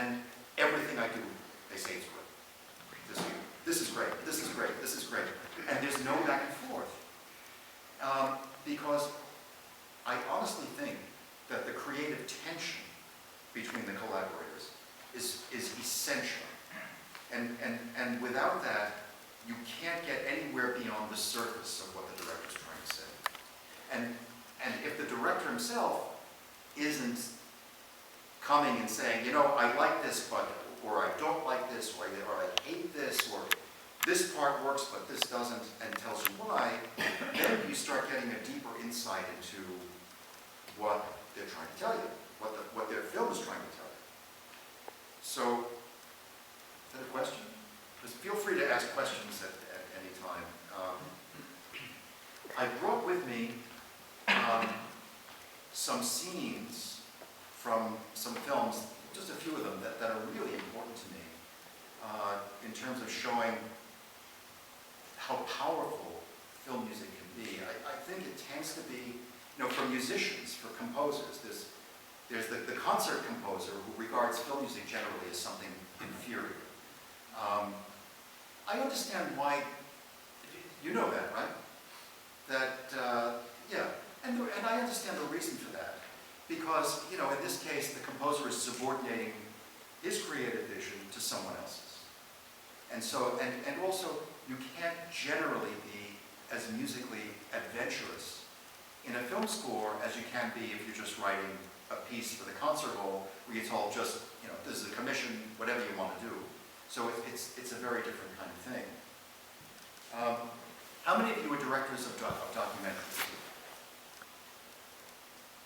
and everything I do, they say it's great. This is great, this is great, this is great. And there's no back and forth. Because I honestly think that the creative tension between the collaborators is essential. And without that, you can't get anywhere beyond the surface of what the director's trying to say. And if the director himself isn't coming and saying, you know, I like this, or I don't like this, or I hate this, or this part works, but this doesn't, and tells you why, then you start getting a deeper insight into what they're trying to tell you, what their film is trying to tell you. So, is that a question? Just feel free to ask questions at any time. I brought with me some scenes from some films, just a few of them, that are really important to me in terms of showing how powerful film music can be. I think it tends to be, you know, for musicians, for composers, there's the concert composer who regards film music generally as something inferior. I understand why, you know that, right? That, yeah, and I understand the reason for that. Because, you know, in this case, the composer is subordinating his creative vision to someone else's. And so, and also, you can't generally be as musically adventurous in a film score as you can be if you're just writing a piece for the concert hall where you're told just, you know, this is a commission, whatever you want to do. So it's a very different kind of thing. How many of you are directors of documentaries?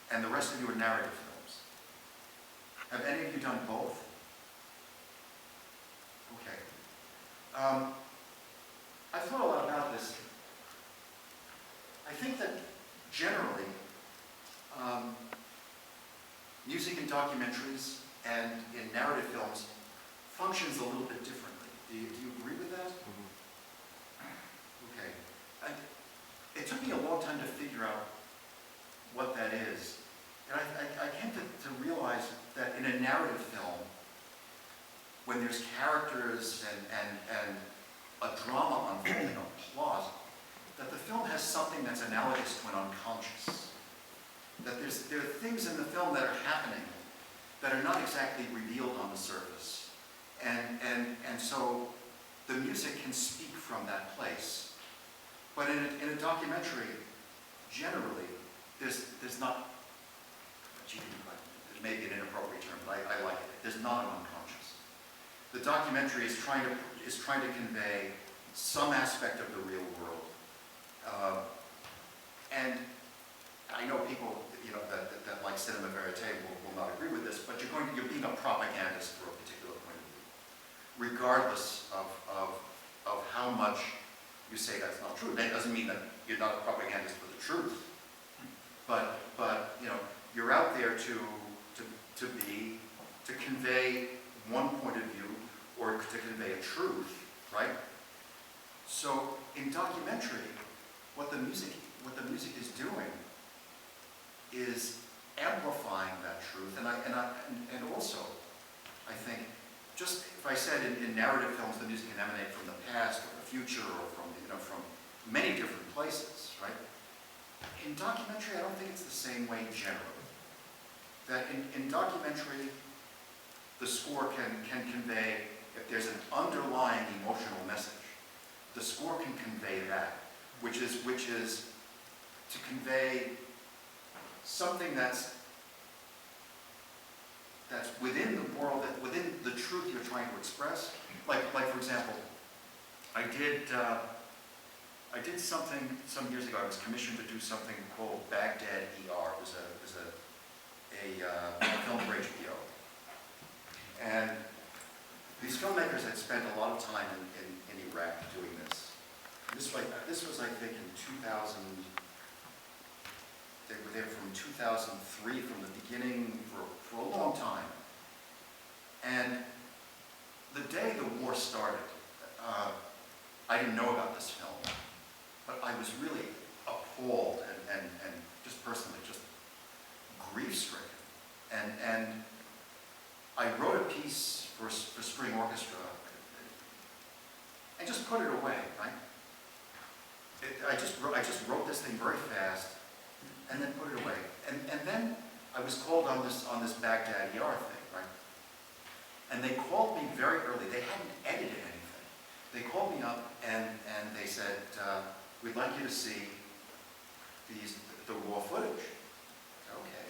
And the rest of you are narrative films. Have any of you done both? Okay. I've thought a lot about this. I think that generally, music in documentaries and in narrative films functions a little bit differently. Do you agree with that? Okay. It took me a long time to figure out what that is. And I came to realize that in a narrative film, when there's characters and a drama unfolding, a plot, that the film has something that's analogous to an unconscious. That there are things in the film that are happening that are not exactly revealed on the surface. And so the music can speak from that place. But in a documentary, generally, there's not, it may be an inappropriate term, but I like it. There's not an unconscious. The documentary is trying to convey some aspect of the real world. And I know people, you know, that like cinema verite will not agree with this, but you're being a propagandist for a particular point of view, regardless of how much you say that's not true. That doesn't mean that you're not a propagandist for the truth, but you know, you're out there to convey one point of view or to convey a truth, right? So in documentary, what the music is doing is amplifying that truth, and also, I think, just if I said in narrative films the music can emanate from the past or the future or from many different places, right? In documentary, I don't think it's the same way generally. That in documentary, the score can convey, if there's an underlying emotional message, the score can convey that, which is to convey something that's within the world, within the truth you're trying to express. Like for example, I did something some years ago. I was commissioned to do something called Baghdad ER. It was a film for HBO. And these filmmakers had spent a lot of time in Iraq doing this. This was, I think, in 2000. They were there from 2003, from the beginning, for a long time. And the day the war started, I didn't know about this film, but I was really appalled and just personally just grief-stricken. And I wrote a piece for string orchestra and just put it away, right? I just wrote this thing very fast and then put it away. And then I was called on this Baghdad Yar thing, right? And they called me very early. They hadn't edited anything. They called me up and they said, we'd like you to see the raw footage. Okay.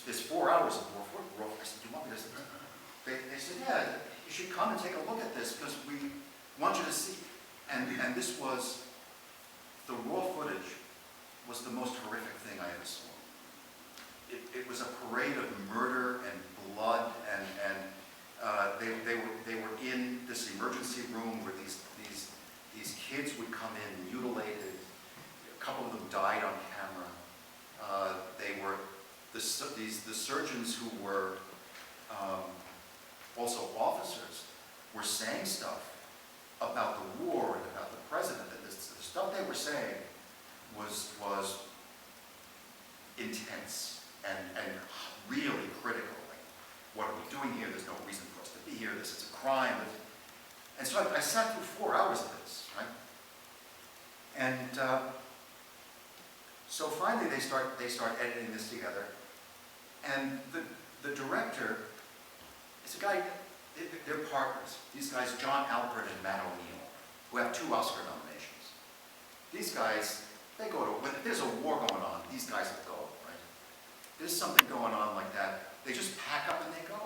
There's 4 hours of raw footage. I said, do you want me to see? They said, yeah, you should come and take a look at this because we want you to see. And this was, the raw footage was the most horrific thing I ever saw. It was a parade of murder and blood, and they were in this emergency room where these kids would come in mutilated. A couple of them died on camera. They were the surgeons who were also officers were saying stuff about the war and about the president, and the stuff they were saying was intense and really critical. Like, what are we doing here? There's no reason for us to be here. This is a crime. And so I sat through 4 hours of this, right? And so finally they start editing this together, and the director is a guy. They're partners. These guys, John Califra and Matt O'Neill, who have 2 Oscar nominations. These guys, they go to, when there's a war going on, these guys will go, right? There's something going on like that, they just pack up and they go.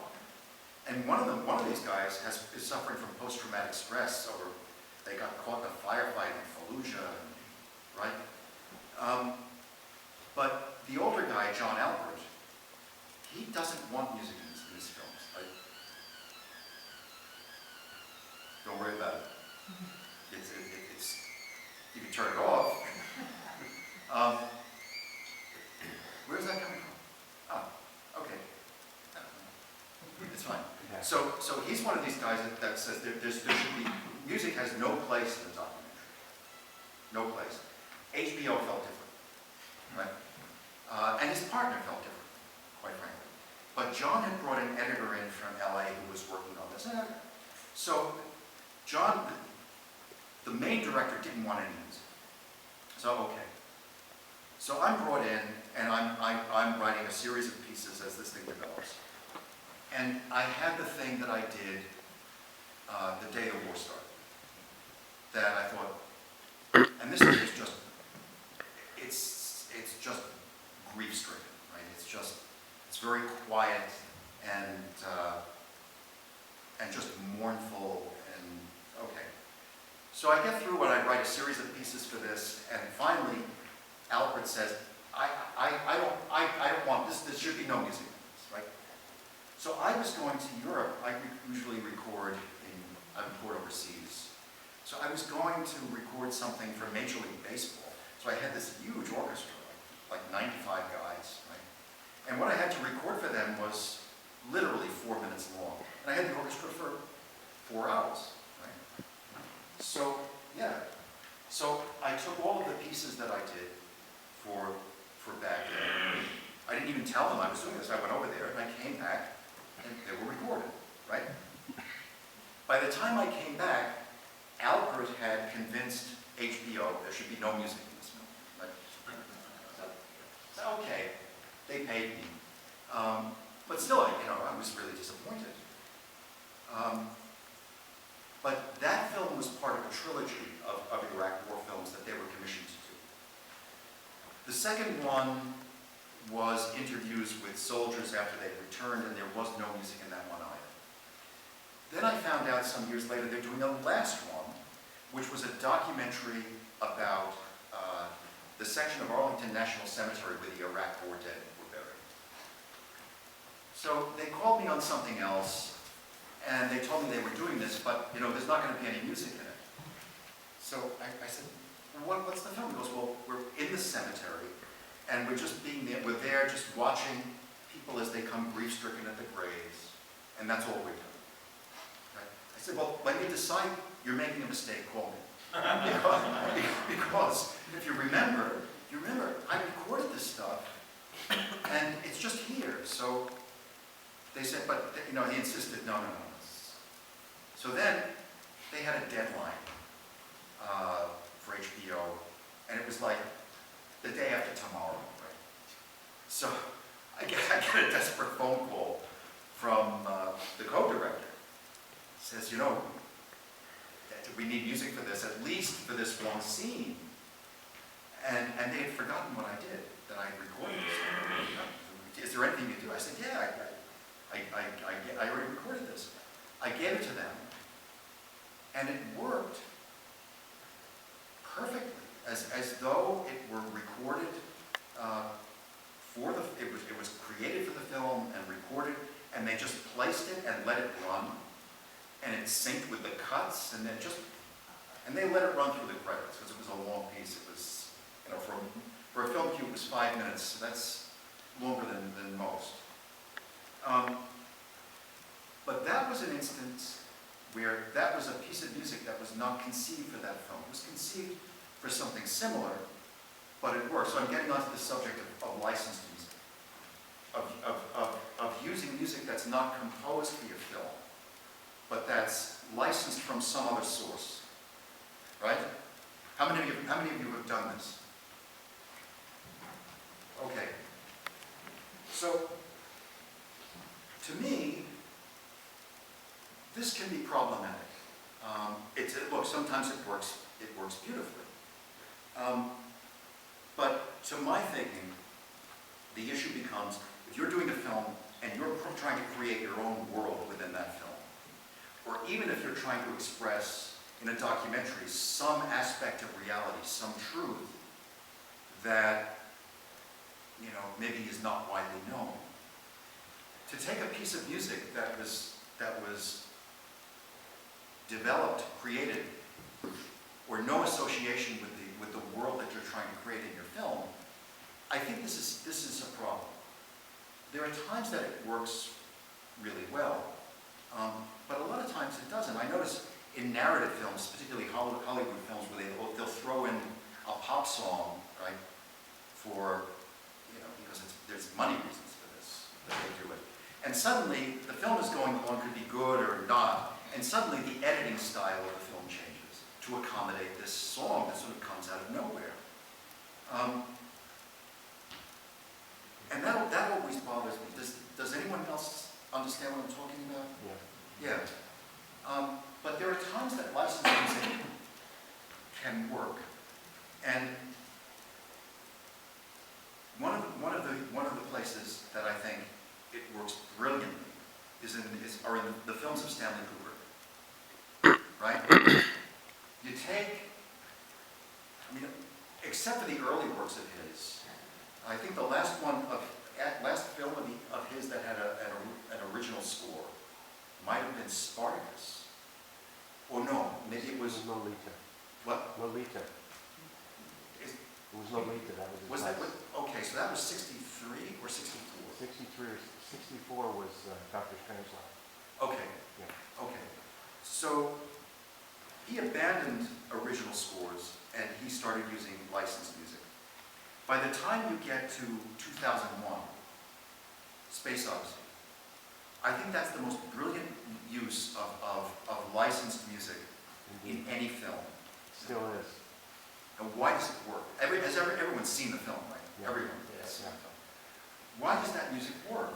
And one of these guys is suffering from post-traumatic stress over, they got caught in a firefight in Fallujah, right? But the older guy, John Califra, he doesn't want music in these films, right? Don't worry about it. It's you can turn it off. Where's that coming from? Oh, okay. It's fine. So he's one of these guys that says there should be, music has no place in the documentary. No place. HBO felt different, right? And his partner felt different, quite frankly. But John had brought an editor in from LA who was working on this. So John, the main director, didn't want any music. So, okay. So I'm brought in, and I'm writing a series of pieces as this thing develops. And I had the thing that I did the day the war started. That I thought, and this thing is just, it's just grief-stricken, right? It's very quiet and just mournful. Okay. So I get through and I write a series of pieces for this, and finally, Albert says, I don't want this. There should be no music in this, right? So I was going to Europe. I usually record overseas. So I was going to record something for Major League Baseball. So I had this huge orchestra, like 95 guys, right? And what I had to record for them was literally 4 minutes long, and I had the orchestra for 4 hours. So, yeah. So I took all of the pieces that I did for Baghdad. I didn't even tell them I was doing this. I went over there and I came back and they were recorded, right? By the time I came back, Albert had convinced HBO there should be no music in this film. Right? So, okay, they paid me. But still, I was really disappointed. But that film was part of a trilogy of Iraq war films that they were commissioned to do. The second one was interviews with soldiers after they returned, and there was no music in that one either. Then I found out some years later they're doing a last one, which was a documentary about the section of Arlington National Cemetery where the Iraq war dead were buried. So they called me on something else, and they told me they were doing this, but there's not going to be any music in it. So I said, well, what's the film? He goes, well, we're in the cemetery, and we're just being there. We're there just watching people as they come grief-stricken at the graves, and that's all we're doing. Right? I said, well, when you decide you're making a mistake, call me. Because if you remember, I recorded this stuff, and it's just here. So they said, but, you know, he insisted, no. So then, they had a deadline for HBO, and it was like the day after tomorrow, right? So I get a desperate phone call from the co-director. Says, you know, we need music for this, at least for this one scene. And they had forgotten what I did, that I had recorded this. Is there anything you do? I said, yeah, I already recorded this. I gave it to them, and it worked perfectly, as though it were recorded it was created for the film and recorded, and they just placed it and let it run, and it synced with the cuts, and they let it run through the credits because it was a long piece. It was, you know, for a film cue, it was 5 minutes. So that's longer than most. But that was an instance where that was a piece of music that was not conceived for that film. It was conceived for something similar, but it worked. So I'm getting onto the subject of licensed music, of using music that's not composed for your film, but that's licensed from some other source, right? How many of you have done this? Okay. So, to me, this can be problematic. Look, sometimes it works beautifully. But to my thinking, the issue becomes, if you're doing a film and you're trying to create your own world within that film, or even if you're trying to express in a documentary some aspect of reality, some truth that, you know, maybe is not widely known, to take a piece of music that was developed, created, or no association with the world that you're trying to create in your film, I think this is a problem. There are times that it works really well, but a lot of times it doesn't. I notice in narrative films, particularly Hollywood films, where they'll throw in a pop song, right, for, you know, because there's money reasons for this, that they do it. And suddenly, the film is going along, could be good or not, and suddenly the editing style of the film changes to accommodate this song that sort of comes out of nowhere. And that always bothers me. Does anyone else understand what I'm talking about? Yeah. But there are times that licensed music can work, and one of the places that I think it works brilliantly are in the films of Stanley Kubrick. Right? You take, I mean, except for the early works of his, I think the last film of his that had an original score might have been Spartacus. Or no, maybe it was Lolita. What? Lolita. It was Lolita. That was his last. Okay, so that was 63 or 64? 63 or 64 was Dr. Strangelove. Okay. Yeah. Okay. So he abandoned original scores and he started using licensed music. By the time you get to 2001, Space Odyssey, I think that's the most brilliant use of licensed music in any film. Still is. And why does it work? Everyone's seen the film, right? Yeah. Everyone has seen the film. Why does that music work?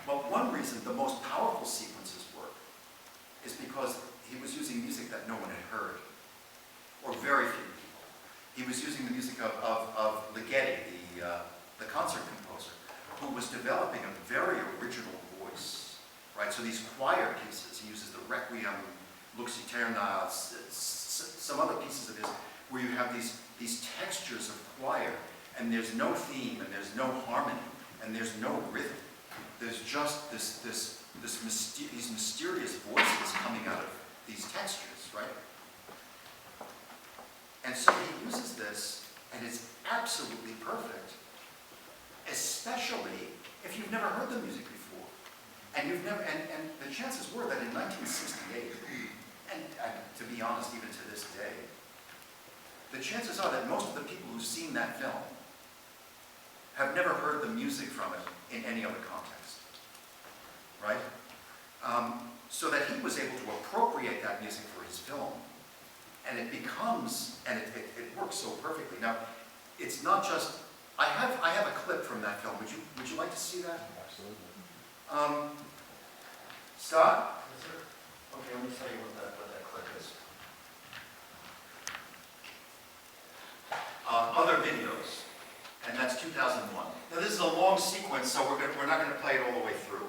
Well, one reason the most powerful sequences work is because he was using music that no one had heard, or very few people. He was using the music of Ligeti, the concert composer, who was developing a very original voice, right? So these choir pieces, he uses the Requiem, Lux Aeterna, some other pieces of his, where you have these textures of choir, and there's no theme, and there's no harmony, and there's no rhythm. There's just these mysterious voices coming out of these textures, right? And so he uses this, and it's absolutely perfect, especially if you've never heard the music before. And the chances were that in 1968, and to be honest, even to this day, the chances are that most of the people who've seen that film have never heard the music from it in any other context. so that he was able to appropriate that music for his film. And it becomes, and it works so perfectly. Now, it's not just, I have a clip from that film. Would you like to see that? Absolutely. Scott? Yes, sir. Okay, let me tell you what that clip is. Other videos, and that's 2001. Now this is a long sequence, so we're not going to play it all the way through.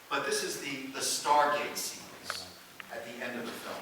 But this is the Stargate sequence at the end of the film.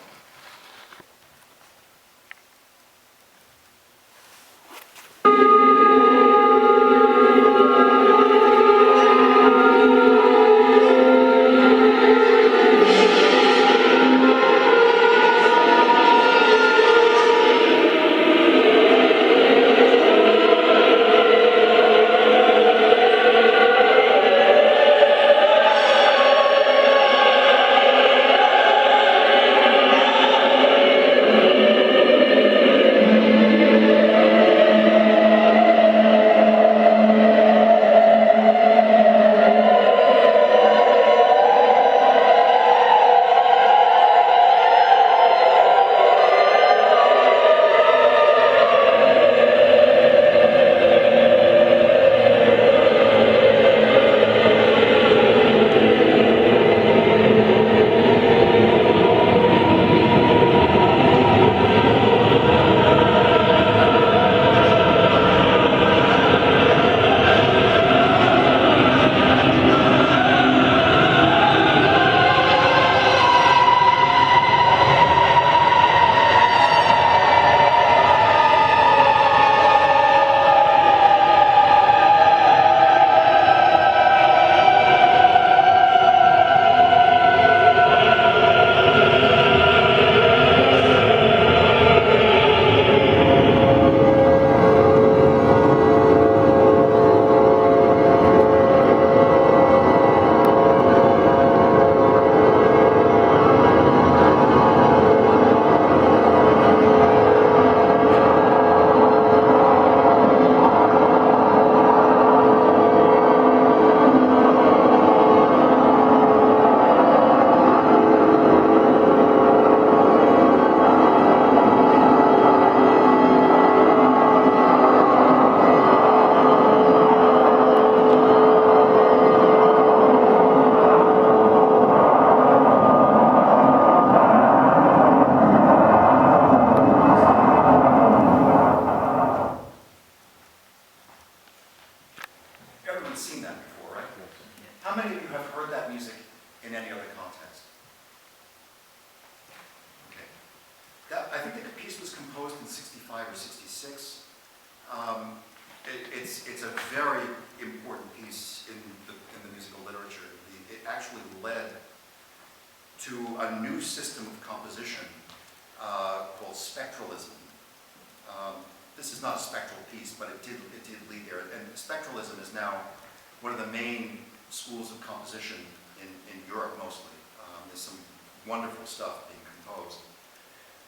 Everyone's seen that before, right? How many of you have heard that music in any other context? Okay. I think the piece was composed in 65 or 66. It's a very important piece in the musical literature. It actually led to a new system of composition called spectralism. This is not a spectral piece, but it did lead there. And spectralism is now one of the main schools of composition in Europe mostly. There's some wonderful stuff being composed.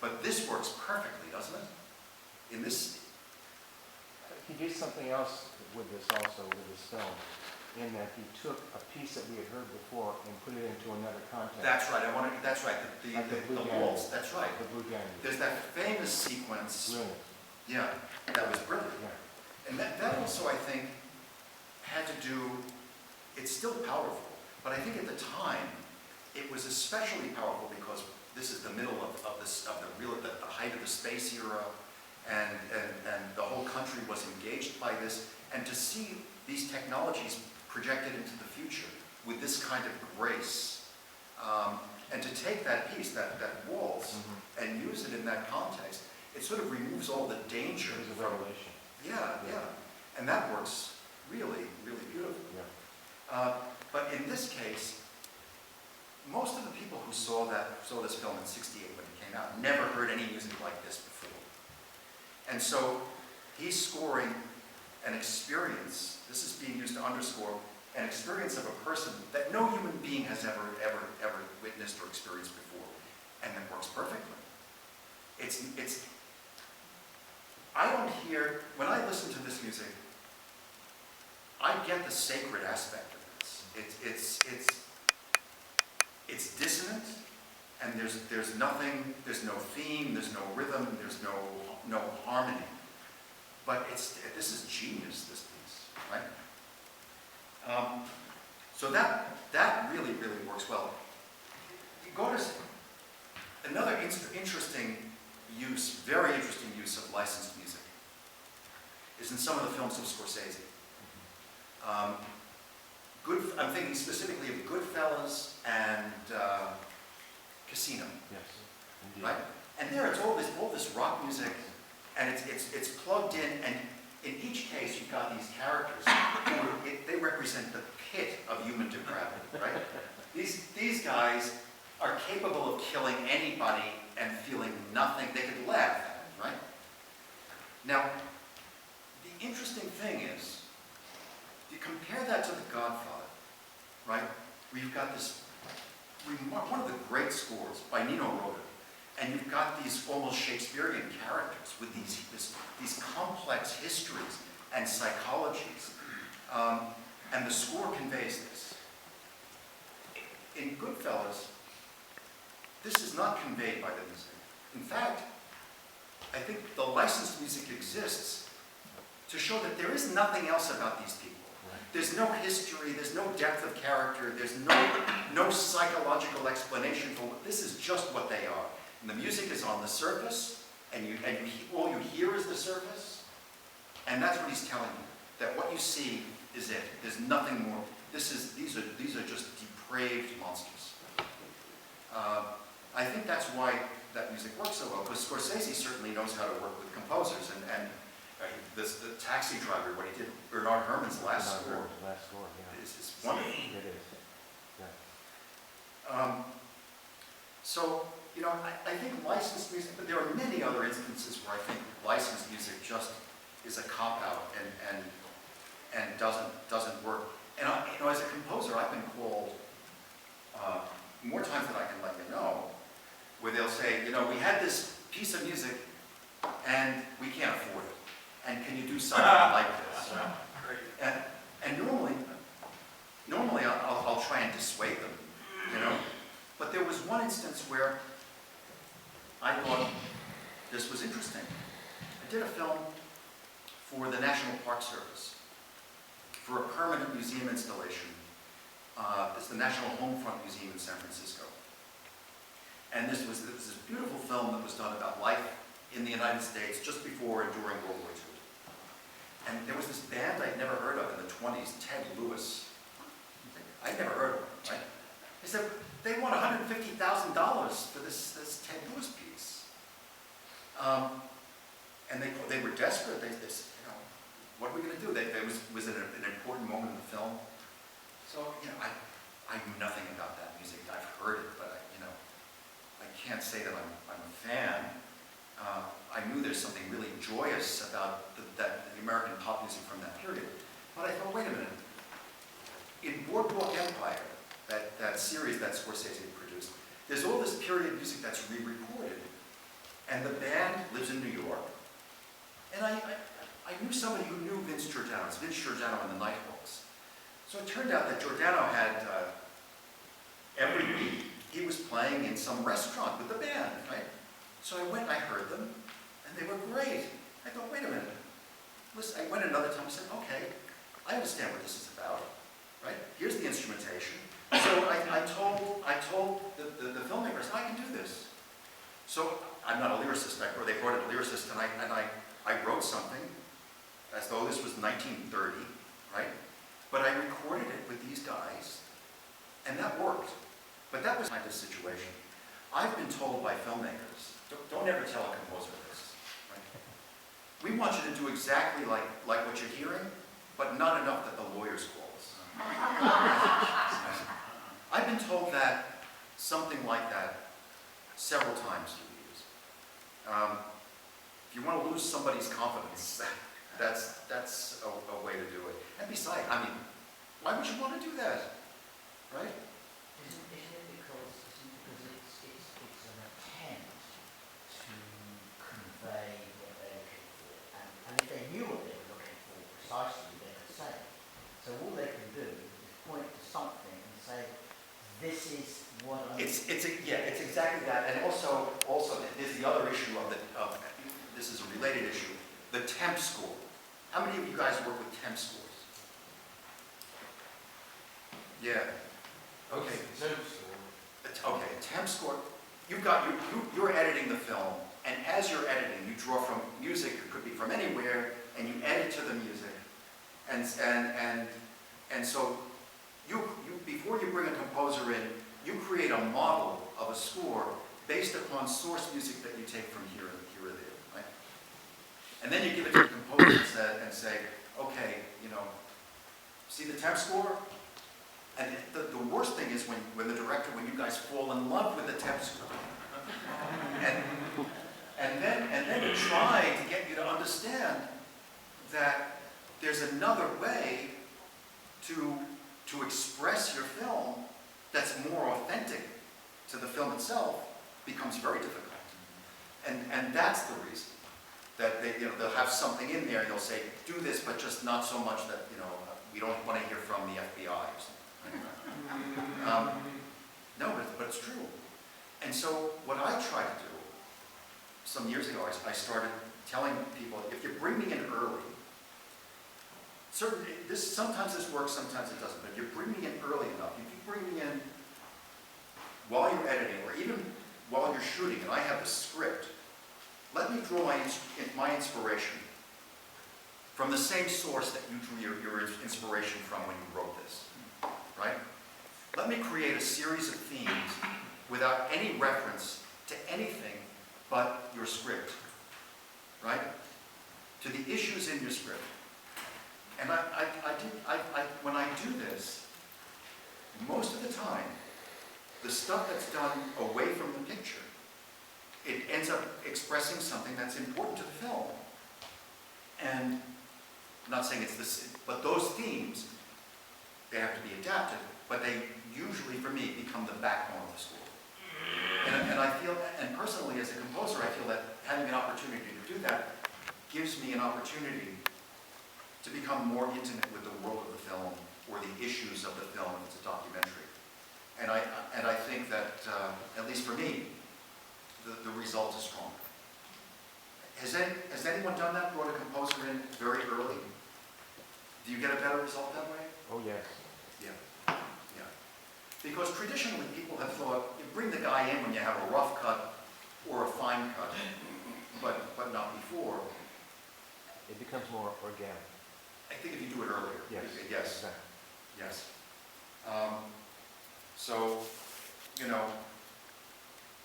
But this works perfectly, doesn't it? In this. He did something else with this also, with this film, in that he took a piece that we had heard before and put it into another context. That's right. That's right. The waltz. That's right. The Blue Gang. There's that famous sequence. Brilliant. Yeah, that was brilliant. Yeah. And that also, I think, had to do. It's still powerful, but I think at the time it was especially powerful because this is the middle of the height of the space era, and the whole country was engaged by this, and to see these technologies projected into the future with this kind of grace, and to take that piece, that waltz, and use it in that context, it sort of removes all the danger. It was a revelation. Yeah. And that works really, really beautifully. Yeah. But in this case, most of the people who saw this film in '68 when it came out never heard any music like this before. And so he's scoring an experience. This is being used to underscore an experience of a person that no human being has ever witnessed or experienced before, and it works perfectly. I don't hear, when I listen to this music, I get the sacred aspect of this. It's dissonant, and there's nothing, there's no theme, there's no rhythm, there's no harmony. But this is genius, this piece, right? So that really works well. You go to another interesting use, very interesting use of licensed music is in some of the films of Scorsese. I'm thinking specifically of Goodfellas and Casino, Yes, indeed. right? And there it's all this rock music, and it's plugged in, and in each case you've got these characters they represent the pit of human depravity, right? These guys are capable of killing anybody and feeling nothing. They could laugh at it, right? Now, the interesting thing is, you compare that to The Godfather, right? Where you've got this, one of the great scores by Nino Rota, and you've got these almost Shakespearean characters with these complex histories and psychologies, and the score conveys this. In Goodfellas, this is not conveyed by the music. In fact, I think the licensed music exists to show that there is nothing else about these people. There's no history, there's no depth of character, there's no psychological explanation for what, this is just what they are. And the music is on the surface, and all you hear is the surface, and that's what he's telling you, that what you see is it. There's nothing more. These are just depraved monsters. I think that's why that music works so well, because Scorsese certainly knows how to work with composers, and the Taxi Driver, what he did, Bernard Herrmann's last score. Last score, yeah. Is wonderful. It is, yeah. So, you know, I think licensed music, but there are many other instances where I think licensed music just is a cop-out and doesn't work. And you know, as a composer, I've been called more times than I can let you know, where they'll say, you know, we had this piece of music and we can't afford it. And can you do something like this? And normally I'll try and dissuade them, you know. But there was one instance where I thought this was interesting. I did a film for the National Park Service for a permanent museum installation. It's the National Homefront Museum in San Francisco. And this was this beautiful film that was done about life in the United States just before and during World War II. And there was this band I'd never heard of in the 20s, Ted Lewis. I'd never heard of them, right? They said they want $150,000 for this Ted Lewis piece. And they were desperate. They said, you know, what are we going to do? It was an important moment in the film. So, you know, I knew nothing about that music. I've heard it, but I can't say that I'm a fan. I knew there's something really joyous about the American pop music from that period. But I thought, wait a minute. In Boardwalk Empire, that series that Scorsese produced, there's all this period music that's re-recorded. And the band lives in New York. And I knew somebody who knew Vince Giordano. It's Vince Giordano and the Nighthawks. So it turned out that Giordano had, every week, he was playing in some restaurant with the band, right? So I went, I heard them, and they were great. I thought, wait a minute. Listen, I went another time and said, okay, I understand what this is about, right? Here's the instrumentation. So I told the filmmakers, I can do this. So I'm not a lyricist, or they brought in a lyricist, and I wrote something as though this was 1930, right? But I recorded it with these guys, and that worked. But that was kind of situation. I've been told by filmmakers, don't ever tell a composer this. Right? We want you to do exactly like what you're hearing, but not enough that the lawyers call us. I've been told that, something like that, several times through the years. If you want to lose somebody's confidence, that's a way to do it. And besides, I mean, why would you want to do that, right? Isn't it because it's an attempt to convey what they're looking for, and if they knew what they were looking for precisely, they could say it. So all they can do is point to something and say, this is what I... It's exactly that, and also there's the other issue of this is a related issue, the temp score. How many of you guys work with temp scores? Yeah. Okay. Okay, temp score. You're editing the film, and as you're editing, you draw from music. It could be from anywhere, and you edit to the music, and so you before you bring a composer in, you create a model of a score based upon source music that you take from here or there, right? And then you give it to the composer and say, okay, see the temp score? And the worst thing is when the director, when you guys fall in love with the temp score, and then you try to get you to understand that there's another way to express your film that's more authentic to the film itself, becomes very difficult. And that's the reason that they'll have something in there and they'll say, do this, but just not so much that we don't want to hear from the FBI or something. No, but it's true. And so what I try to do, some years ago, I started telling people, if you bring me in early, sometimes this works, sometimes it doesn't, but if you bring me in early enough, if you bring me in while you're editing, or even while you're shooting, and I have the script, let me draw my inspiration from the same source that you drew your inspiration from when you wrote this, right? Let me create a series of themes without any reference to anything but your script, right? To the issues in your script. And when I do this, most of the time, the stuff that's done away from the picture, it ends up expressing something that's important to the film. And I'm not saying it's this, but those themes, they have to be adapted, but they usually, for me, become the backbone of the score. And I feel, and personally as a composer, I feel that having an opportunity to do that gives me an opportunity to become more intimate with the world of the film or the issues of the film if it's a documentary. And I think that, at least for me, the result is stronger. Has anyone done that, brought a composer in very early? Do you get a better result that way? Oh, yes. Yeah. Because traditionally people have thought, you bring the guy in when you have a rough cut or a fine cut, but not before. It becomes more organic. I think if you do it earlier. Yes. Yes. Exactly. Yes. So,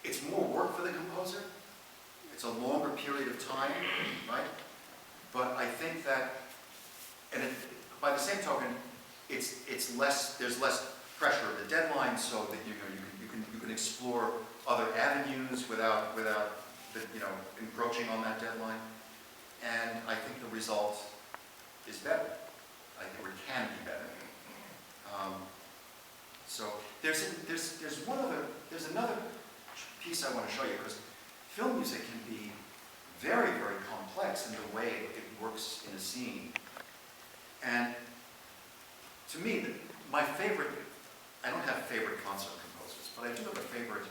it's more work for the composer. It's a longer period of time, right? But I think that, by the same token, it's less. There's less pressure of the deadline, so that you can explore other avenues without encroaching on that deadline. And I think the result is better. I think it can be better. So there's another piece I want to show you, because film music can be very, very complex in the way it works in a scene. And to me, my favorite, I don't have favorite concert composers, but I do have a favorite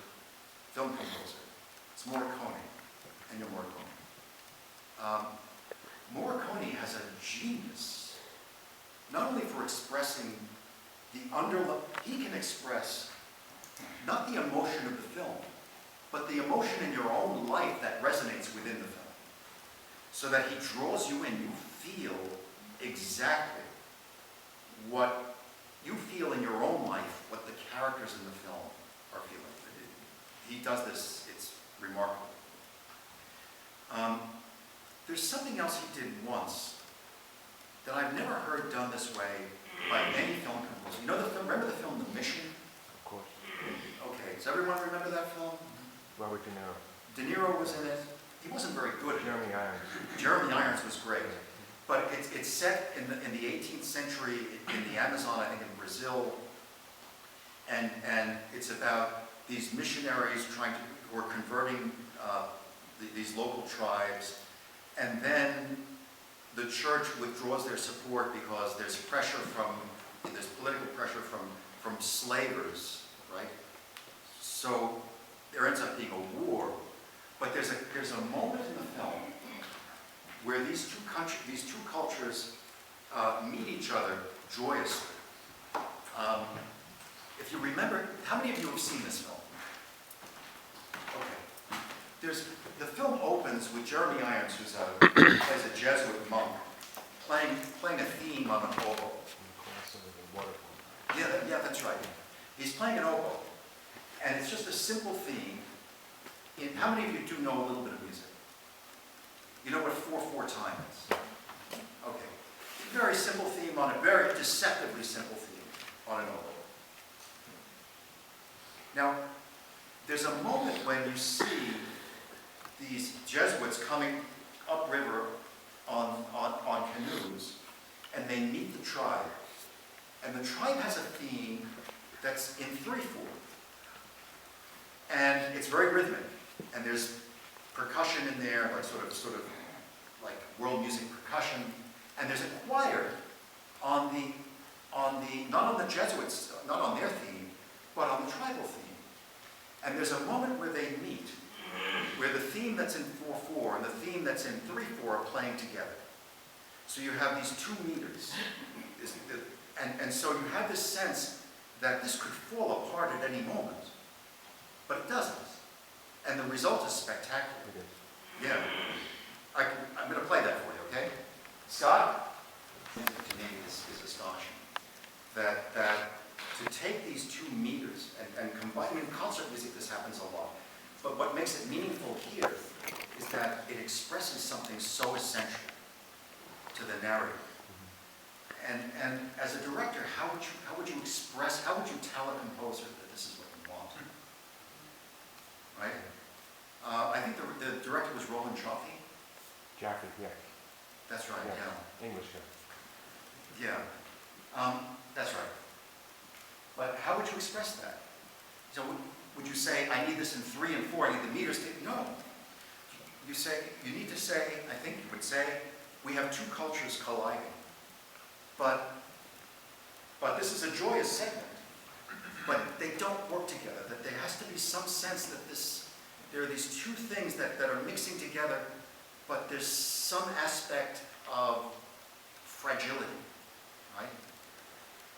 film composer. It's Morricone, Ennio Morricone. Morricone has a genius, not only for expressing he can express not the emotion of the film, but the emotion in your own life that resonates within the film. So that he draws you in, you feel exactly what you feel in your own life, what the characters in the film are feeling. He does this, it's remarkable. There's something else he did once that I've never heard done this way by any film composer. Remember the film The Mission? Of course. Okay, does everyone remember that film? Robert De Niro. De Niro was in it. He wasn't very good at it. Jeremy Irons. Jeremy Irons was great. But it's set in the 18th century in the Amazon, I think in Brazil. And it's about these missionaries who are converting these local tribes. And then the church withdraws their support because there's political pressure from slavers, right? So there ends up being a war. But there's a moment in the film where these two cultures meet each other joyously. If you remember, how many of you have seen this film? Okay. The film opens with Jeremy Irons, who plays a Jesuit monk, playing a theme on an oboe. Yeah, that's right. He's playing an oboe, and it's just a simple theme. How many of you do know a little bit of music? You know what 4/4 time is? Okay. Very simple theme on a very deceptively simple theme on an oboe. Now, there's a moment when you see these Jesuits coming upriver on canoes, and they meet the tribe. And the tribe has a theme that's in 3/4. And it's very rhythmic. And there's percussion in there, like sort of like world music percussion. And there's a choir not on the Jesuits, not on their theme, but on the tribal theme. And there's a moment where they meet, where the theme that's in 4/4 and the theme that's in 3/4 are playing together. So you have these two meters. And so you have this sense that this could fall apart at any moment. But it doesn't. And the result is spectacular. Yeah. I'm going to play that for you, okay? Scott? To me is astonishing. That to take these two meters and combine, in concert music this happens a lot, but what makes it meaningful here is that it expresses something so essential to the narrative. And as a director, how would you tell a composer that this is what you want? Right? I think the director was Roland Jaffe. Jaffe, yeah. That's right, yeah. English guy. Yeah, that's right. But how would you express that? So would you say, I need this in 3 and 4, I need the meters to, no. You need to say, I think you would say, we have two cultures colliding. But this is a joyous segment. But they don't work together, that there has to be some sense that there are these two things that are mixing together, but there's some aspect of fragility, right?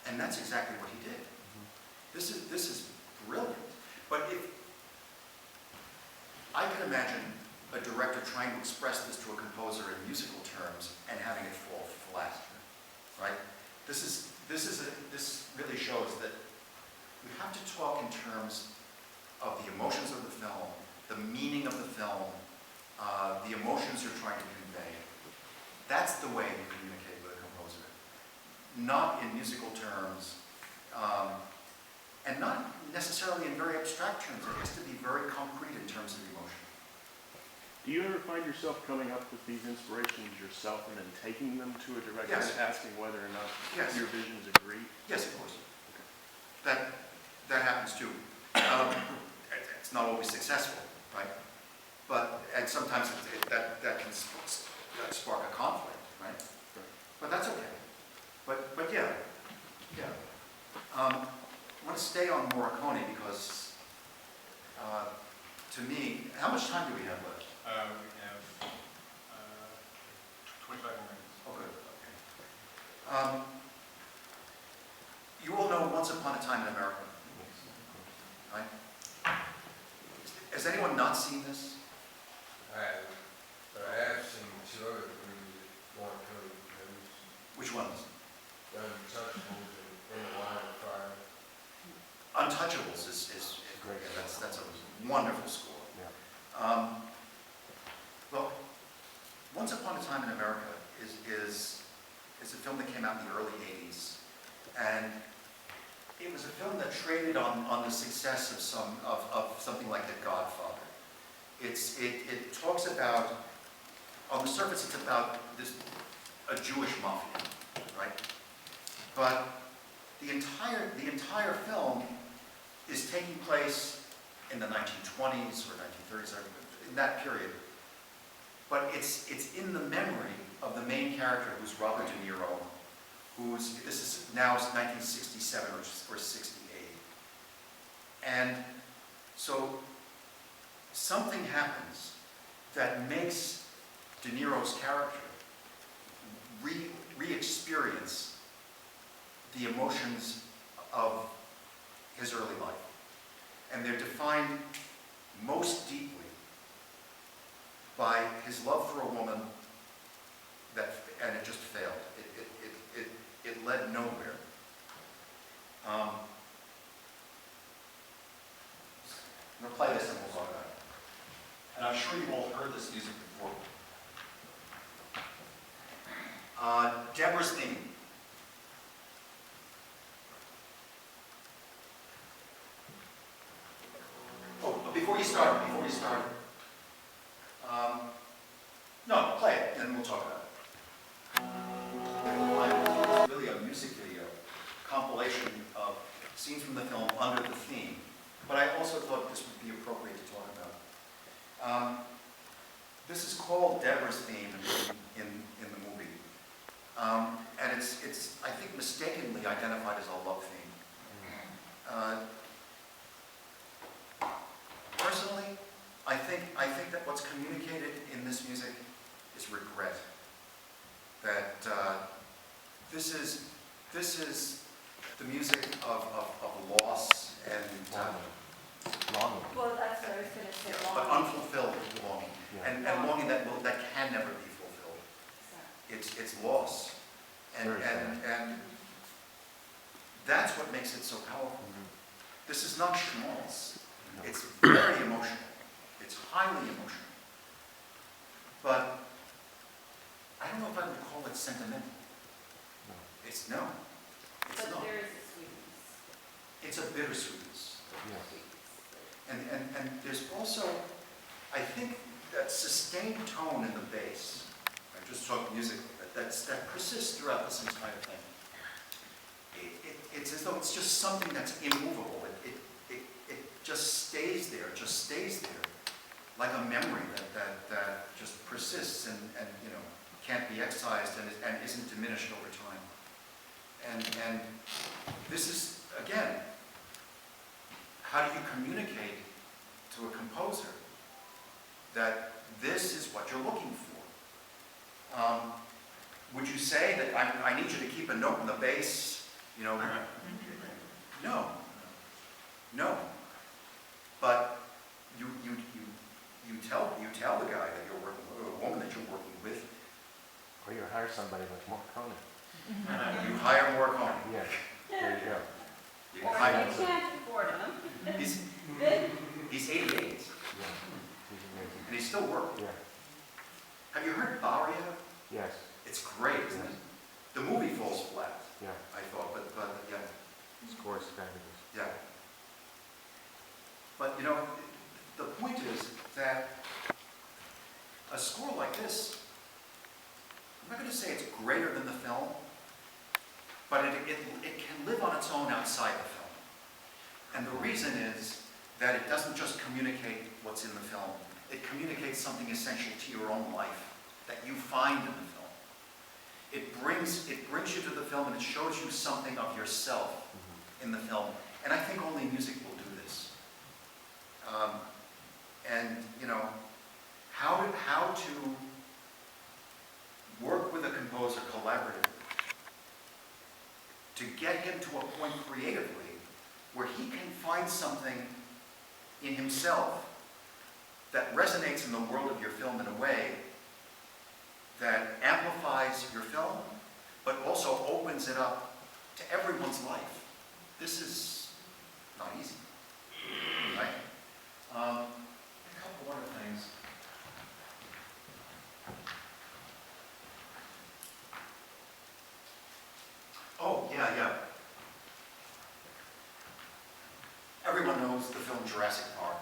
And that's exactly what he did. This is brilliant. But if I can imagine a director trying to express this to a composer in musical terms and having it fall flat, right? This really shows that we have to talk in terms of the emotions of the film, the meaning of the film, the emotions you're trying to convey. That's the way you communicate with a composer. Not in musical terms, and not necessarily in very abstract terms. It has to be very concrete in terms of emotion. Do you ever find yourself coming up with these inspirations yourself and then taking them to a director Yes. and asking whether or not Yes. your visions agree? Yes, of course. That happens too. It's not always successful, right? And sometimes that can spark a conflict, right? But that's okay. But yeah. I want to stay on Morricone because, to me, how much time do we have left? We have 25 more minutes. Oh, good. Okay. You all know Once Upon a Time in America, right? Has anyone not seen this? I haven't, but I have seen 2 other movies that weren't really movies. Which ones? Untouchables and In the Line of Fire. Untouchables is great. That's a wonderful score. Yeah. Well, Once Upon a Time in America is a film that came out in the early 80s. And it was a film that traded on the success of something like The Godfather. It talks about, on the surface, it's about a Jewish mafia, right? But the entire film is taking place in the 1920s or 1930s, in that period. But it's in the memory of the main character, who's Robert De Niro, this is now 1967 or 68. And So something happens that makes De Niro's character re-experience the emotions of his early life. And they're defined most deeply by his love for a woman and it just failed. It led nowhere. I'm going to play this and we'll talk about it. And I'm sure you've all heard this music before. Deborah's theme. Oh, but before you start, no, play it, and then we'll talk about it. It's really a music video, compilation of scenes from the film under the theme. But I also thought this would be appropriate to talk about. This is called Deborah's theme in the movie. And it's, I think, mistakenly identified as a love theme. Personally, I think that what's communicated in this music is regret. That this is the music of loss and Longing. Well, that's what I was going to say. but unfulfilled longing, Yeah. and longing that can never be fulfilled. It's loss, and Very sad. and that's what makes it so powerful. This is not schmaltz. No. It's very emotional. It's highly emotional. But I don't know if I would call it sentimental. No. It's But not. there is a sweetness. It's a bittersweetness. Yes. And there's also, I think, that sustained tone in the bass. I just talked musically, that persists throughout this entire thing. It's as though it's just something that's immovable. It just stays there. It just stays there, like a memory that just persists and can't be excised and isn't diminished over time. And this is, again, how do you communicate to a composer that this is what you're looking for? Would you say that I need you to keep a note in the bass? No. But you tell the guy that you're working with, or a woman that you're working with. Or you hire somebody like Mark Conan. You hire more Cohen. Yeah, there you go. You Or can hire you can't afford them. He's Then 88, Yeah, he's amazing. and he's still working. Yeah, Have you heard Barria? yes, It's great, isn't it? The movie falls flat, yeah. I thought, but yeah, Score's fabulous. yeah. But the point is that a score like this, I'm not going to say it's greater than the film, but it can live on its own outside the film. And the reason is that it doesn't just communicate what's in the film, it communicates something essential to your own life that you find in the film. It brings you to the film and it shows you something of yourself in the film. And I think only music will do this. How to work with a composer collaboratively to get him to a point creatively where he can find something in himself that resonates in the world of your film in a way that amplifies your film, but also opens it up to everyone's life. This is not easy, right? A couple other things. Oh, yeah. Everyone knows the film Jurassic Park.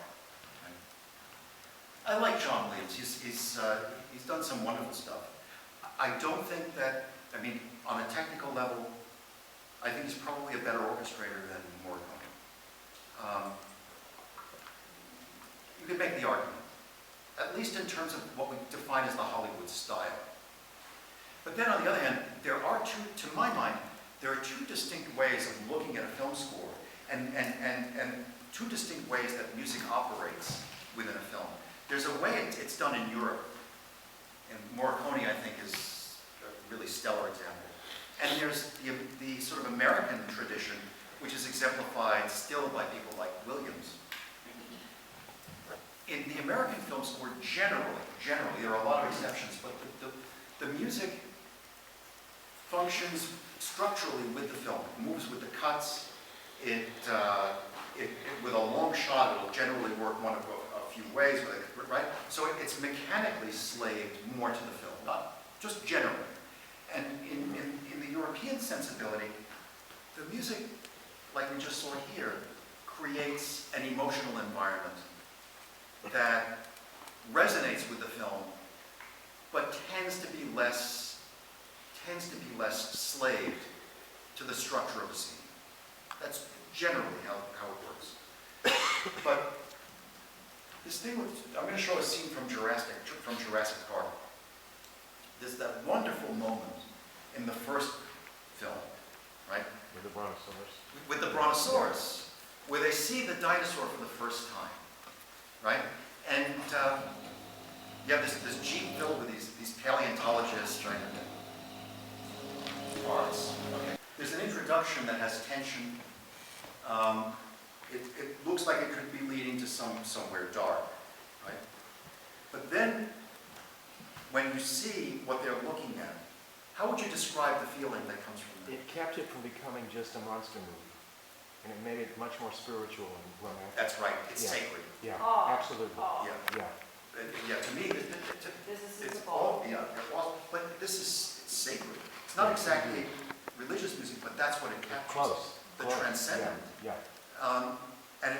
I like John Williams. He's done some wonderful stuff. I don't think that, on a technical level, I think he's probably a better orchestrator than Morricone. You could make the argument, at least in terms of what we define as the Hollywood style. But then on the other hand, to my mind, there are two distinct ways of looking at a film score And two distinct ways that music operates within a film. There's a way it's done in Europe, and Morricone, I think, is a really stellar example. And there's the sort of American tradition, which is exemplified still by people like Williams. In the American film score, generally, there are a lot of exceptions, but the music functions structurally with the film. It moves with the cuts. With a long shot, it'll generally work one of a few ways, right? So it's mechanically slaved more to the film, not just generally. And in the European sensibility, the music, like we just saw here, creates an emotional environment that resonates with the film, but tends to be less slaved to the structure of the scene. That's generally how it works. But this thing I'm going to show a scene from Jurassic Park. There's that wonderful moment in the first film, right? With the brontosaurus. With the brontosaurus, where they see the dinosaur for the first time, right? And you have this jeep filled with these paleontologists trying to parts. Okay. There's an introduction that has tension. It looks like it could be leading to somewhere dark, right? But then, when you see what they're looking at, how would you describe the feeling that comes from that? It kept it from becoming just a monster movie, and it made it much more spiritual and romantic. That's right. It's Yeah. sacred. Yeah, Awe. absolutely. Awe. Yeah. Yeah, Yeah. To me, This is it's the all. ball. Yeah. But this is it's sacred. It's not exactly religious music, but that's what it captures. close. The close. transcendent. Yeah, And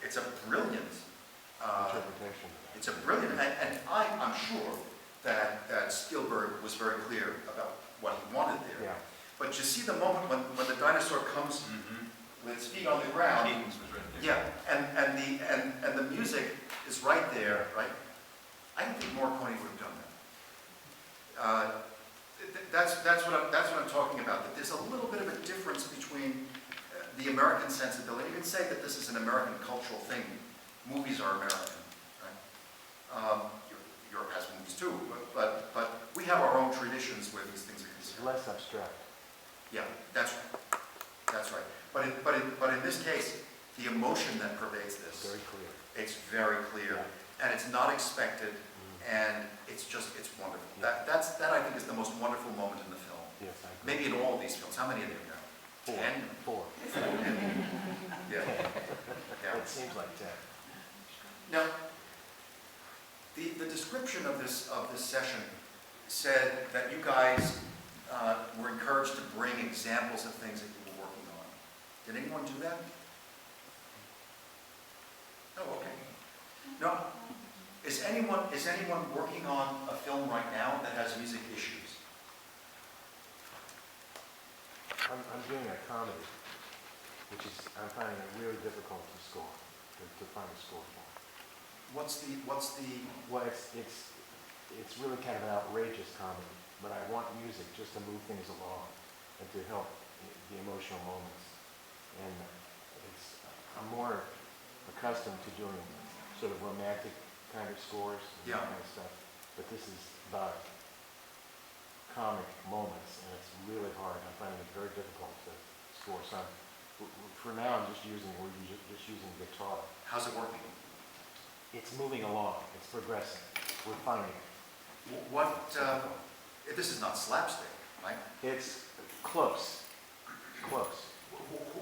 it's a brilliant. interpretation. It's a brilliant, and I'm sure that Spielberg was very clear about what he wanted there. Yeah, But you see the moment when the dinosaur comes with its feet on the ground. Yeah, and the music is right there, right? I don't think Morricone would have done that. That's what I'm talking about. That there's a little bit of a difference between the American sensibility. You can say that this is an American cultural thing. Movies are American, right? Europe has movies too, but we have our own traditions where these things are it's considered. less abstract. Yeah, that's right. But in this case, the emotion that pervades this, Very clear. it's very clear, Yeah. and it's not expected, and it's wonderful. Yeah. That I think is the most wonderful moment in the film. Yes, I agree. Maybe in all of these films. How many are there now? 4. 10? 4. Yeah. Yeah. It seems like 10. Now, the description of this session said that you guys were encouraged to bring examples of things that you were working on. Did anyone do that? Oh, okay. No. Is anyone working on a film right now that has music issues? I'm doing a comedy, which is, I'm finding it really difficult to score, to find a score for. What's the Well, it's really kind of an outrageous comedy, but I want music just to move things along and to help the emotional moments. And I'm more accustomed to doing sort of romantic kind of scores and Yeah. that kind of stuff, but this is about comic moments, and it's really hard. I'm finding it very difficult to score. So for now, we're just using guitar. how's it working? It's moving along. It's progressing. We're finding it. This is not slapstick, right? It's close. Close.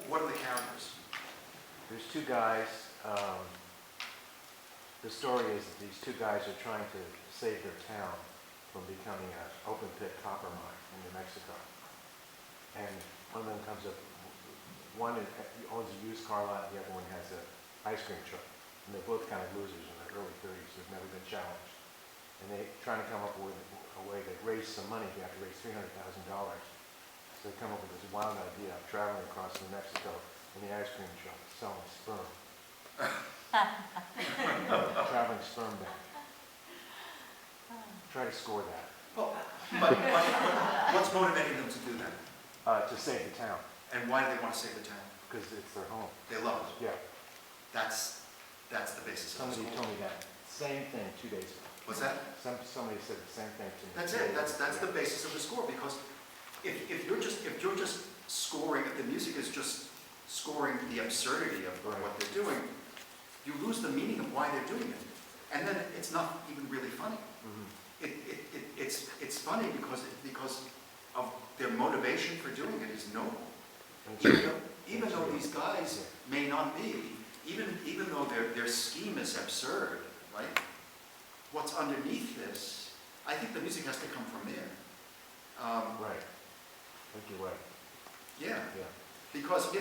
What are the characters? There's 2 guys. The story is that these 2 guys are trying to save their town from becoming an open pit copper mine in New Mexico. And one of them comes up, one owns a used car lot, the other one has an ice cream truck. And they're both kind of losers in their early 30s who've never been challenged. And they're trying to come up with a way to raise some money. They have to raise $300,000. So they come up with this wild idea of traveling across New Mexico in the ice cream truck, selling sperm. Traveling sperm bank. Try to score that. Well, but what's motivating them to do that? To save the town. And why do they want to save the town? because it's their home. They love it. Yeah, That's the basis of the somebody score. told me that same thing 2 days ago. What's that? Somebody said the same thing to me. That's it. That's the basis of the score, because if you're just scoring, if the music is just scoring the absurdity of what they're doing, you lose the meaning of why they're doing it, and then it's not even really funny. Mhm. It's funny because of their motivation for doing it is noble. And Even though these guys may not be, even though their scheme is absurd, right? What's underneath this, I think the music has to come from there. Right. I think you're right. Yeah, Yeah. because,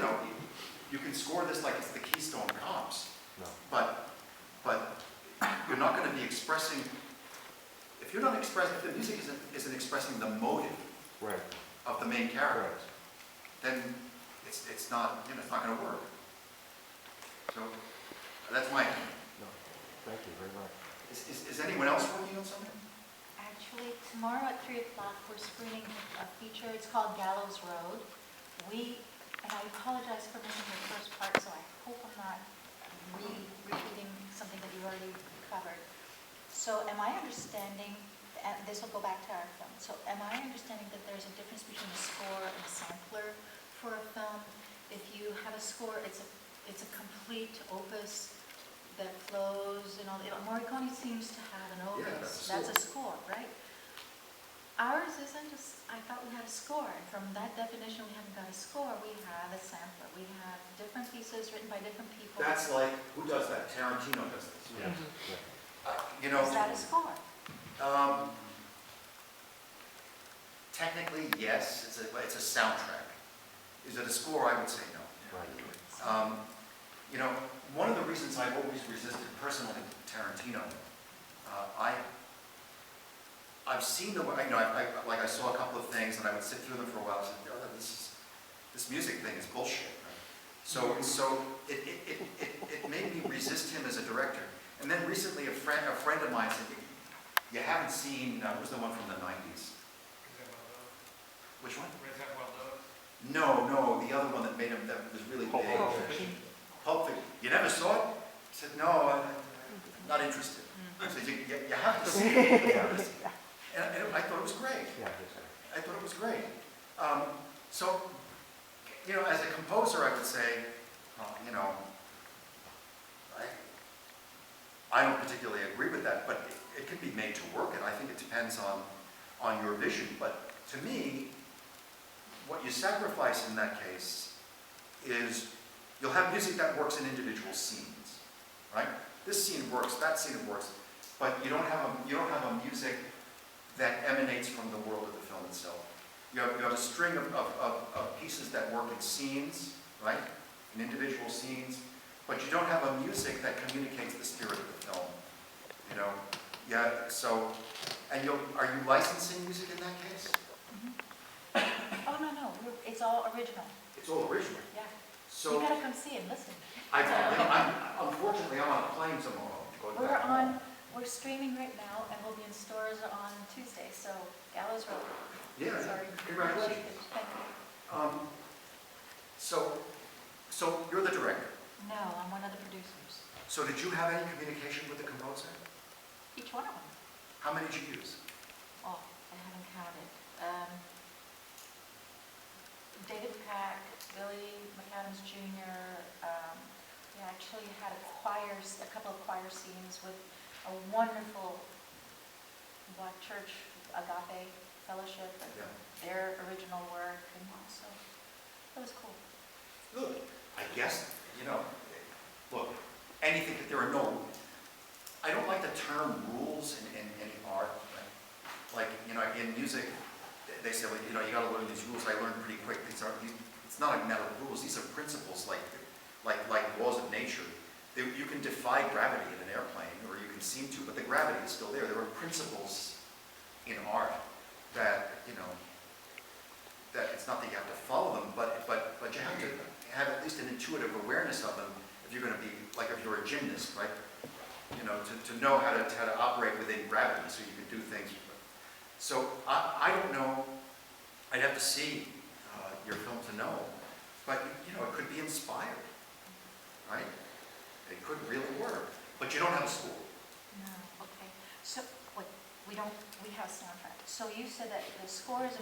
you can score this like it's the Keystone Cops, No. but you're not going to be expressing, if the music isn't expressing the motive Right. of the main character, Correct. then it's not, it's not going to work. So, that's my opinion. No. Thank you very much. Is anyone else working on something? Actually, tomorrow at 3 o'clock, we're screening a feature. It's called Gallows Road. And I apologize for missing the first part, so I hope I'm not repeating something that you already covered. So am I understanding, and this will go back to our film, so am I understanding that there's a difference between a score and a sampler for a film? If you have a score, it's a complete opus that flows and all. Morricone seems to have an opus. Yeah, that's a That's a score, right? Ours isn't. I thought we had a score, and from that definition, we haven't got a score. We have a sampler. We have different pieces written by different people. That's like, who does that? Tarantino does this. Yeah. Is that a score? Technically, yes, it's a soundtrack. Is it a score? I would say no. Right. One of the reasons I've always resisted personally Tarantino, I've seen the way, I saw a couple of things and I would sit through them for a while and say, oh, this music thing is bullshit. Right? So it made me resist him as a director. And then recently a friend of mine said, you haven't seen, what was the one from the 90s? Which one? No, the other one that was really big. Pulp Fiction. Pulp Fiction. You never saw it? I said, no, I'm not interested. I said, you have to see it. And I thought it was great. Yeah, that's right. I thought it was great. So, as a composer, I would say, I don't particularly agree with that, but it can be made to work, and I think it depends on your vision. But to me, what you sacrifice in that case is you'll have music that works in individual scenes, right? This scene works, that scene works, but you don't have a music that emanates from the world of the film itself. You have a string of pieces that work in scenes, right? In individual scenes, but you don't have a music that communicates the spirit of the film. Yeah. So, and are you licensing music in that case? Oh, no. It's all original. It's all original. Yeah. So, You gotta come see and listen. unfortunately, I'm on a plane tomorrow. going back home. We're streaming right now, and we'll be in stores on Tuesday, so Gallows Road. Yeah, Sorry. congratulations. Thank you. So you're the director. No, I'm one of the producers. So did you have any communication with the composer? Each one of them. How many did you use? Oh, I haven't counted. David Pack, Billy McAdams Jr. We actually had a couple of choir scenes with a wonderful Black Church Agape Fellowship and Yeah. their original work, and so it was cool. Look, I guess, look, anything that there are no, I don't like the term rules in any art, right? Like, in music, they say, you gotta learn these rules. I learned pretty quick. It's not a matter of rules. These are principles like laws of nature. You can defy gravity in an airplane, or you can seem to, but the gravity is still there. There are principles in art that, that it's not that you have to follow them, but you have to have at least an intuitive awareness of them if you're going to be, like if you're a gymnast, right? To know how to operate within gravity so you can do things. So I don't know. I'd have to see your film to know. But, you know, it could be inspired, right? It could really work, but you don't have a score. No, okay. So, wait, we have a soundtrack. So you said that the score is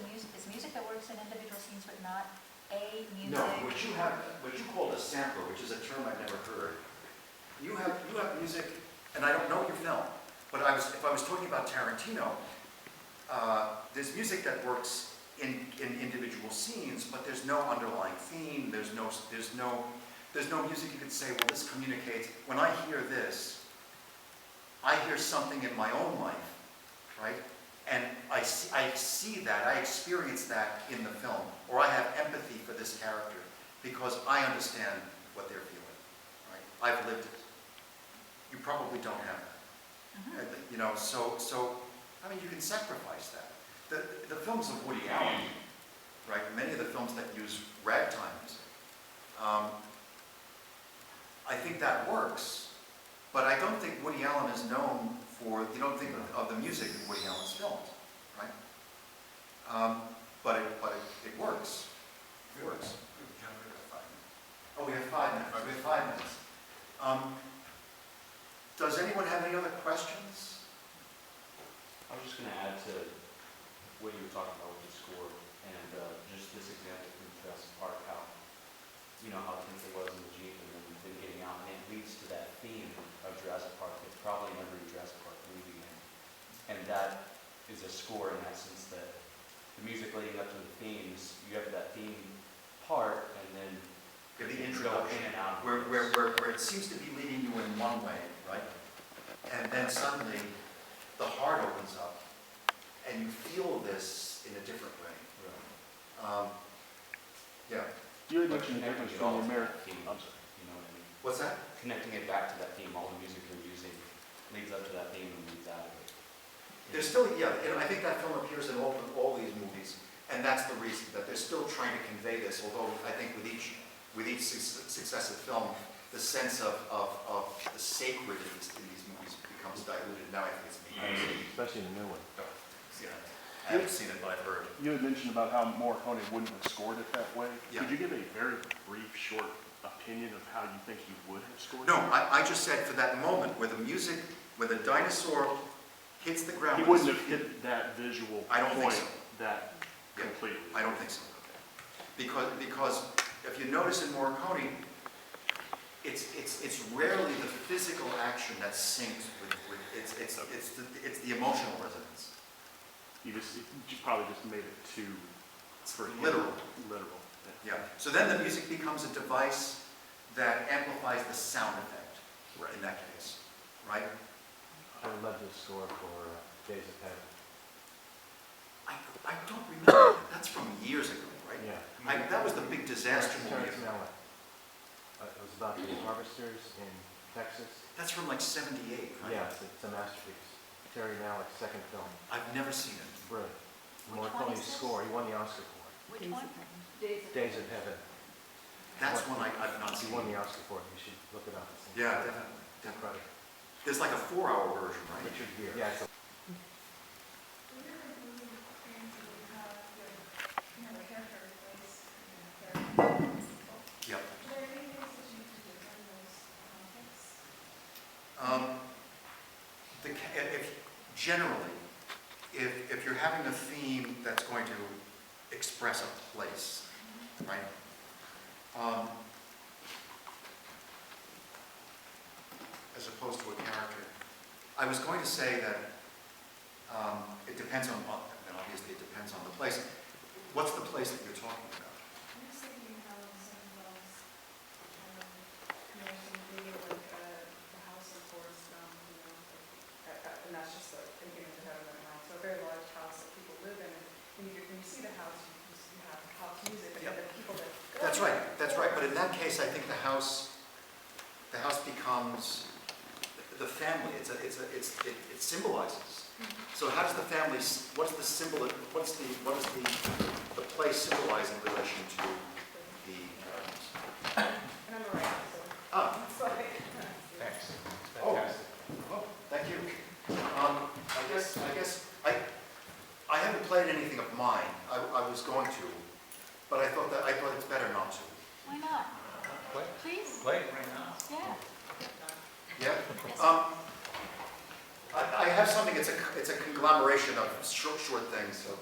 music that works in individual scenes, but not a music? No, what you called a sampler, which is a term I've never heard. You have music, and I don't know your film, but if I was talking about Tarantino, there's music that works in individual scenes, but there's no underlying theme. There's no music you could say, well, this communicates. When I hear this, I hear something in my own life, right? And I see that, I experience that in the film, or I have empathy for this character because I understand what they're feeling, right? I've lived it. You probably don't have that. You know, so I mean, you can sacrifice that. The films of Woody Allen, right? Many of the films that use ragtime music, I think that works, but I don't think Woody Allen is known for, you don't think of the music in Woody Allen's films, right? But it works. It works. Oh, we have 5 minutes. We have 5 minutes. Does anyone have any other questions? I was just going to add to what you were talking about with the score, and just this example from Jurassic Park, how, you know, how tense it was in the Jeep and then getting out, and it leads to that theme of Jurassic Park. It's probably in every Jurassic Park movie, and that is a score in that sense, that the music leading up to the themes, you have that theme part, and then The you go introduction, in and out. where it seems to be leading you in one way, right? And then suddenly the heart opens up and you feel this in a different way. Yeah. You had mentioned the difference between American. theme, I'm sorry. you know what I mean? What's that? Connecting it back to that theme, all the music you're using leads up to that theme and leads out of it. There's still, yeah, and I think that film appears in all these movies, and that's the reason, that they're still trying to convey this, although I think with each successive film, the sense of the sacred in these movies becomes diluted. Now I think it's being Especially in the new one. yeah. I haven't seen it, but I've heard. You had mentioned about how Morricone wouldn't have scored it that way. Yeah. Could you give a very brief, short opinion of how you think he would have scored No, it? I just said for that moment where the music, where the dinosaur hits the ground. He with wouldn't his have feet. hit that visual I don't think point so. that Yeah. completely. I don't think so. Because if you notice in Morricone, it's rarely the physical action that syncs with it's the emotional resonance. You probably just made it too for him, Literal. Literal. Yeah. So then the music becomes a device that amplifies the sound effect. Right. In that case, right? I would love to score for Days of Heaven. I don't remember. That's from years ago, right? Yeah. That was the big disaster movie. Terrence Malick. It was about the harvesters in Texas. That's from like '78, right? Yeah, it's a masterpiece. Terry Malick's second film. I've never seen it. Brilliant. Which one Morricone's is this? score, he won the Oscar for it. Which one? Days of Heaven. That's one I've not He seen. won the Oscar for it. You should look it up. It's Yeah, definitely. incredible. There's like a 4-hour version, right? Richard Gere. Yeah, it's a Yep. Generally, if you're having a theme that's going to express a place, right? As opposed to a character. I was going to say that it depends on, and obviously it depends on the place. What's the place that you're talking about? And that's just like thinking in your head right now. So a very large house that people live in, and when you see the house, you have house music, and Yep. then people that go. That's right, that's right. But in that case, I think the house becomes the family. It symbolizes. So how does the family? What's the symbol? What does the place symbolize in relation to the characters? And I'm a writer, so Ah, it's like. Thanks. Oh. Fantastic. oh, thank you. I haven't played anything of mine. I was going to, but I thought it's better not to. Why not? Play, Please? play it right now. Yeah. Yeah. I have something, it's a conglomeration of short things, so